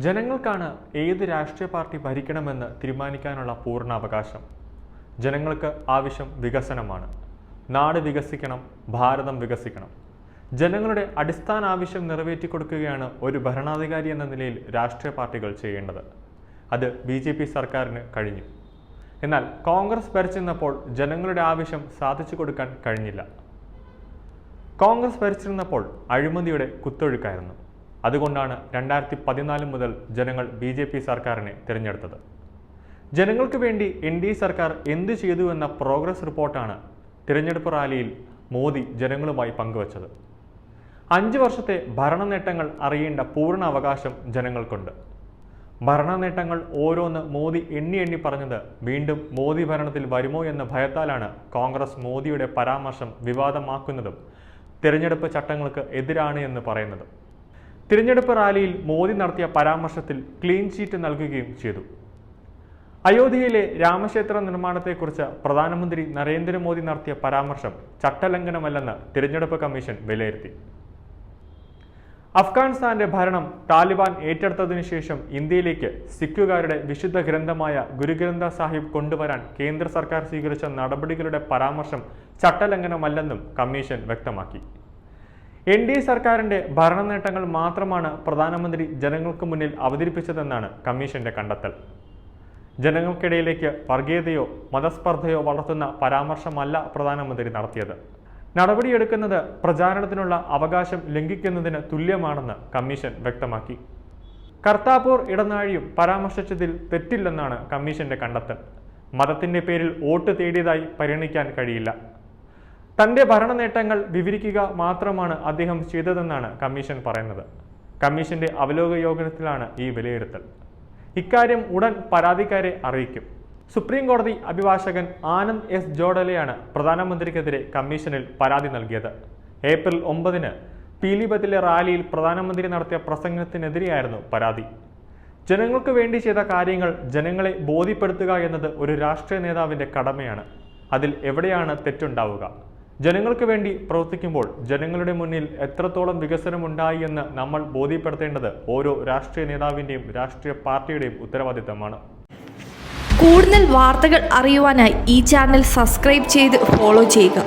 ജനങ്ങൾക്കാണ് ഏത് രാഷ്ട്രീയ പാർട്ടി ഭരിക്കണമെന്ന് തീരുമാനിക്കാനുള്ള പൂർണ്ണ അവകാശം. ജനങ്ങൾക്ക് ആവശ്യം വികസനമാണ്. നാട് വികസിക്കണം, ഭാരതം വികസിക്കണം. ജനങ്ങളുടെ അടിസ്ഥാന ആവശ്യം നിറവേറ്റിക്കൊടുക്കുകയാണ് ഒരു ഭരണാധികാരി എന്ന നിലയിൽ രാഷ്ട്രീയ പാർട്ടികൾ ചെയ്യേണ്ടത്. അത് BJP സർക്കാരിന് കഴിഞ്ഞു. എന്നാൽ കോൺഗ്രസ് ഭരിച്ചിരുന്നപ്പോൾ ജനങ്ങളുടെ ആവശ്യം സാധിച്ചു കൊടുക്കാൻ കഴിഞ്ഞില്ല. കോൺഗ്രസ് ഭരിച്ചിരുന്നപ്പോൾ അഴിമതിയുടെ കുത്തൊഴുക്കായിരുന്നു. അതുകൊണ്ടാണ് 2014 മുതൽ ജനങ്ങൾ BJP സർക്കാരിനെ തിരഞ്ഞെടുത്തത്. ജനങ്ങൾക്ക് വേണ്ടി NDA സർക്കാർ എന്ത് ചെയ്തു എന്ന പ്രോഗ്രസ് റിപ്പോർട്ടാണ് തിരഞ്ഞെടുപ്പ് റാലിയിൽ മോദി ജനങ്ങളുമായി പങ്കുവച്ചത്. 5 വർഷത്തെ ഭരണ നേട്ടങ്ങൾ അറിയേണ്ട പൂർണ്ണ അവകാശം ജനങ്ങൾക്കുണ്ട്. ഭരണ നേട്ടങ്ങൾ ഓരോന്ന് മോദി എണ്ണി പറഞ്ഞത് വീണ്ടും മോദി ഭരണത്തിൽ വരുമോ എന്ന ഭയത്താലാണ് കോൺഗ്രസ് മോദിയുടെ പരാമർശം വിവാദമാക്കുന്നതും തിരഞ്ഞെടുപ്പ് ചട്ടങ്ങൾക്ക് എതിരാണ് എന്ന് പറയുന്നത്. തിരഞ്ഞെടുപ്പ് റാലിയിൽ മോദി നടത്തിയ പരാമർശത്തിൽ ക്ലീൻ ചീറ്റ് നൽകുകയും ചെയ്തു. അയോധ്യയിലെ രാമക്ഷേത്ര നിർമ്മാണത്തെക്കുറിച്ച് പ്രധാനമന്ത്രി നരേന്ദ്രമോദി നടത്തിയ പരാമർശം ചട്ടലംഘനമല്ലെന്ന് തിരഞ്ഞെടുപ്പ് കമ്മീഷൻ വിലയിരുത്തി. അഫ്ഗാനിസ്ഥാന്റെ ഭരണം താലിബാൻ ഏറ്റെടുത്തതിനു ശേഷം ഇന്ത്യയിലേക്ക് സിഖുകാരുടെ വിശുദ്ധ ഗ്രന്ഥമായ ഗുരുഗ്രന്ഥ സാഹിബ് കൊണ്ടുവരാൻ കേന്ദ്ര സർക്കാർ സ്വീകരിച്ച നടപടികളുടെ പരാമർശം ചട്ടലംഘനമല്ലെന്നും കമ്മീഷൻ വ്യക്തമാക്കി. NDA സർക്കാരിന്റെ ഭരണ നേട്ടങ്ങൾ മാത്രമാണ് പ്രധാനമന്ത്രി ജനങ്ങൾക്ക് മുന്നിൽ അവതരിപ്പിച്ചതെന്നാണ് കമ്മീഷന്റെ കണ്ടെത്തൽ. ജനങ്ങൾക്കിടയിലേക്ക് വർഗീയതയോ മതസ്പർദ്ധയോ വളർത്തുന്ന പരാമർശമല്ല പ്രധാനമന്ത്രി നടത്തിയത്. നടപടിയെടുക്കുന്നത് പ്രചാരണത്തിനുള്ള അവകാശം ലംഘിക്കുന്നതിന് തുല്യമാണെന്ന് കമ്മീഷൻ വ്യക്തമാക്കി. കർത്താപൂർ ഇടനാഴിയും പരാമർശിച്ചതിൽ തെറ്റില്ലെന്നാണ് കമ്മീഷന്റെ കണ്ടെത്തൽ. മതത്തിന്റെ പേരിൽ വോട്ട് തേടിയതായി പരിഗണിക്കാൻ കഴിയില്ല. തന്റെ ഭരണ നേട്ടങ്ങൾ വിവരിക്കുക മാത്രമാണ് അദ്ദേഹം ചെയ്തതെന്നാണ് കമ്മീഷൻ പറയുന്നത്. കമ്മീഷന്റെ അവലോക യോഗത്തിലാണ് ഈ വിലയിരുത്തൽ. ഇക്കാര്യം ഉടൻ പരാതിക്കാരെ അറിയിക്കും. സുപ്രീം കോടതി അഭിഭാഷകൻ ആനന്ദ് S. ജോഡലെയാണ് പ്രധാനമന്ത്രിക്കെതിരെ കമ്മീഷനിൽ പരാതി നൽകിയത്. ഏപ്രിൽ 9 പീലിഭത്തിലെ റാലിയിൽ പ്രധാനമന്ത്രി നടത്തിയ പ്രസംഗത്തിനെതിരെയായിരുന്നു പരാതി. ജനങ്ങൾക്ക് വേണ്ടി ചെയ്ത കാര്യങ്ങൾ ജനങ്ങളെ ബോധ്യപ്പെടുത്തുക എന്നത് ഒരു രാഷ്ട്രീയ നേതാവിന്റെ കടമയാണ്. അതിൽ എവിടെയാണ് തെറ്റുണ്ടാവുക? ജനങ്ങൾക്ക് വേണ്ടി പ്രവർത്തിക്കുമ്പോൾ ജനങ്ങളുടെ മുന്നിൽ എത്രത്തോളം വികസനമുണ്ടായി എന്ന് നമ്മൾ ബോധ്യപ്പെടുത്തേണ്ടത് ഓരോ രാഷ്ട്രീയ നേതാവിൻ്റെയും രാഷ്ട്രീയ പാർട്ടിയുടെയും ഉത്തരവാദിത്തമാണ്. കൂടുതൽ വാർത്തകൾ അറിയുവാനായി ഈ ചാനൽ സബ്സ്ക്രൈബ് ചെയ്ത് ഫോളോ ചെയ്യുക.